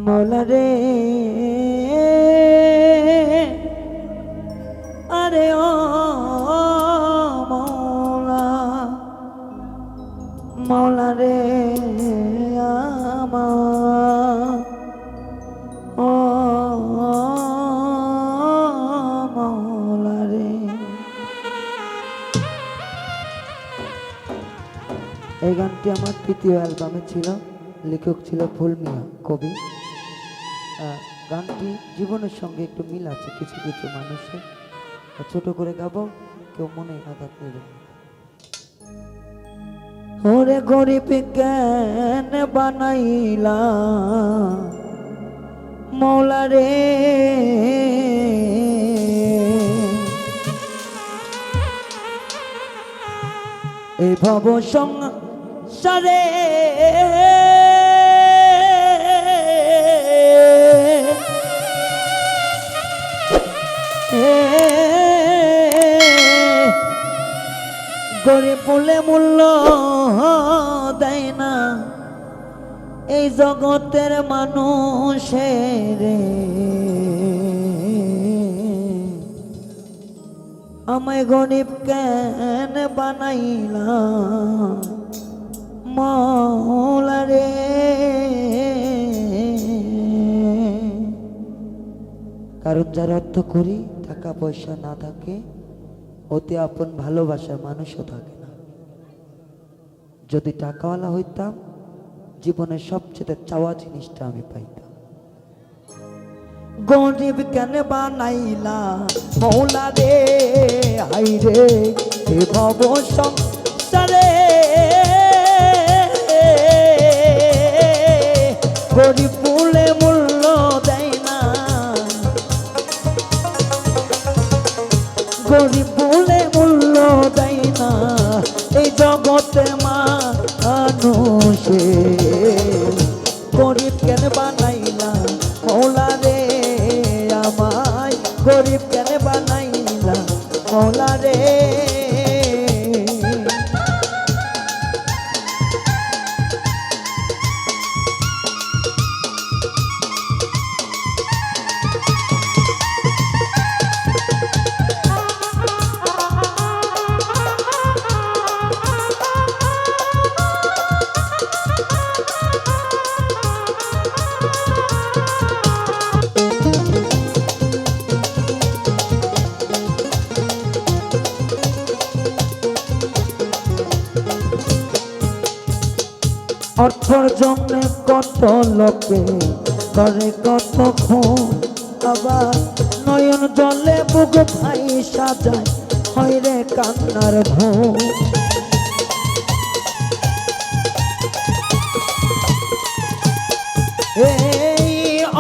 মৌলা রে আরে ও মৌলা মৌলা রে আমার ও মৌলা রে। এই গানটি আমার তৃতীয় অ্যালবামে ছিল, লেখক ছিল ফুল মিয়া কবি। গানটি জীবনের সঙ্গে একটু মিল আছে কিছু কিছু মানুষের, ছোট করে গাবো, কেউ মনে আঘাত নেবে। ওরে গরিব কেন বানাইলা মৌলা রে এই ভব সংসারে গরিব বলে মূল্য দেয় না এই জগতের মানুষের। আমায় গরিব কেন বানাইলা মৌলা রে। কারণ যার অর্থ করি টাকা পয়সা না থাকে, অতি আপন ভালোবাসার মানুষও থাকে না। যদি টাকাওয়ালা হইতাম জীবনের সবচেয়ে চাওয়া জিনিসটা আমি পাইতাম। গরিব কেন বানাইলা মৌলা রে হাই রে এ ভব সংসারে গরিব বলে মূল্য দেয় না, গরিব বলে মূল্য দেয় না এই জগতে মানুষে। গরিব কেন বানাইলা মৌলা রে আমায়, গরিব কেন বানাইলা মৌলা রে। অর্থর জন্য কত লোকে করে কত খুন, আবার নয়ন জলে বুক ভাই সাজায় হয় রে কান্নার ঘুম। এই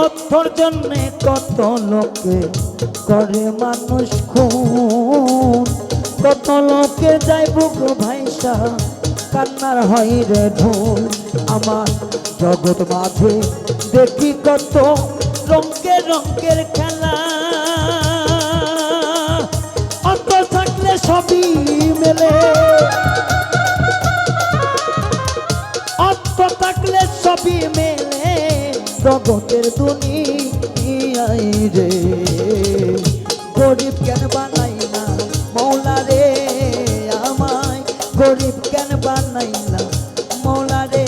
অর্থর জন্য কত লোকে করে মানুষ খুন, কত লোকে যায় বুক ভাইসা কান্নার হয় রে ঢোল। আমার জগৎ মাঝে দেখি কত রঙের রঙের খেলা, অত থাকলে সবই মেলে, অত থাকলে সবই মেলে জগতের দুনিয়ায় রে। গরিব কেন বানাইলা মৌলা রে আমায়, গরিব কেন বানাইলা মৌলা রে।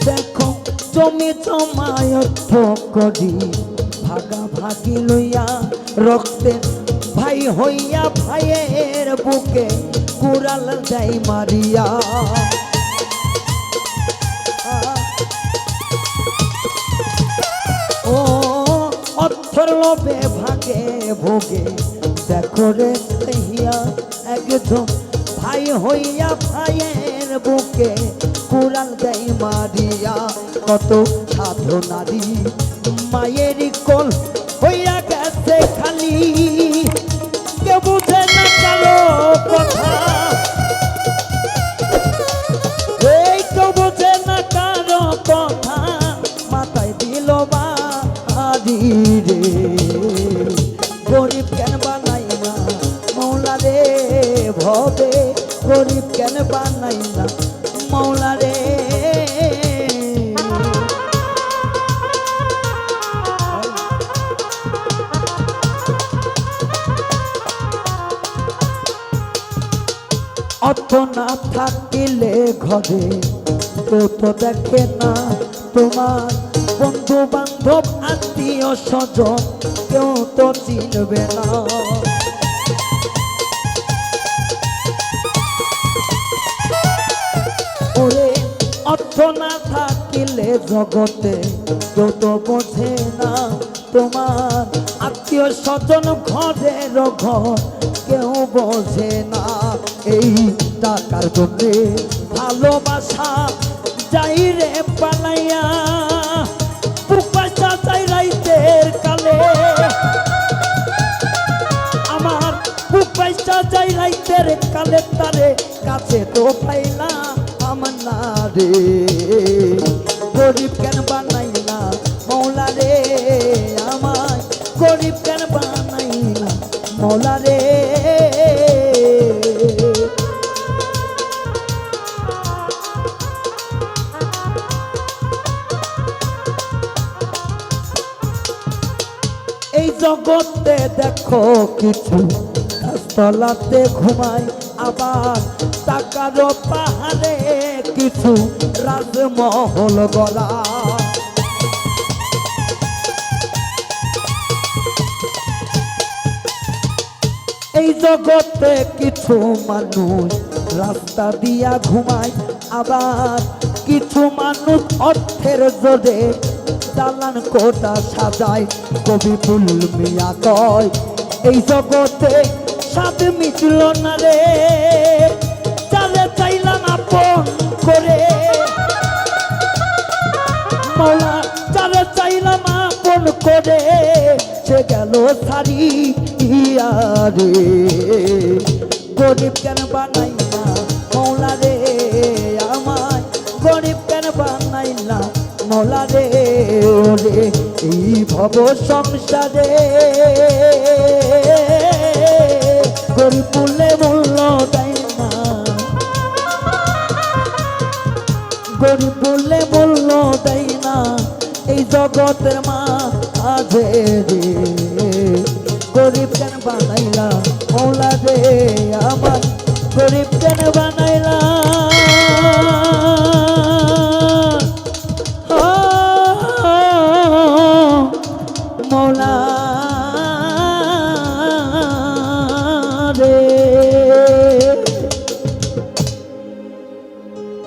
দেখো জমি জমায়ত করি ভাগাভাগি লইয়া, রক্তের ভাই হইয়া ভাইয়ের বুকে কুড়াল যাই মারিয়া। ও অর্থর লোভে ভাগে ভোগে দেখো রে হইয়া একজন ভাই হইয়া ভাইয়ের বুকে কুড়াল যাই মারিয়া। কত সাধু নারী মায়ের কোল হইয়া গেছে খালি, কেউ বুঝে না কালো কথা রে গরিব কেন বানাইলা মৌলা রে ভবে গরিব কেন বানাইলা মৌলা রে অর্থ না থাকিলে ঘরে কেউ তো দেখে না তোমার বন্ধু বান্ধব আত্মীয় স্বজন কেউ তো চিনবে না ওরে অর্থ না থাকিলে জগতে কেউ তো বোঝে না তোমার আত্মীয় স্বজন ঘরের ঘর কেউ বোঝে না এই টাকার জন্যে ভালোবাসা যাই রে পালাইয়া পয়সা চাই রাইতের কালে আমার পয়সা চাই রাইতের কালে তারে কাছে তো পাইলা আমার না রে গরিব কেন বানাইলা মৌলা রে আমায় গরিব কেন বানাইলা মৌলা রে এই জগতে দেখো কিছু গাছতলাতে ঘুমায় আবার টাকার পাহাড়ে কিছু রাজমহল গড়া এই জগতে কিছু মানুষ রাস্তা দিয়া ঘুমায় আবার কিছু মানুষ অর্থের জোরে দালান কোটা সাজায় কবি ফুল মিয়া কয় এই জগতে সাথে মিটল না রে চালে চাইলাম আপন করে মৌলা চালে চাইলাম আপন করে সে গেল সারি রে গরিব কেন বানাইলা মৌলা রে আমায় গরিব কেন বানাইলা মৌলা রে ওরে এই ভব সংসারে গরিব বলে মূল্য দেয় না গরিব বলে মূল্য দেয় না এই জগতের মাঝে রে গরিব কেন বানাইলা মৌলা রে আমার গরিব কেন বানাইলা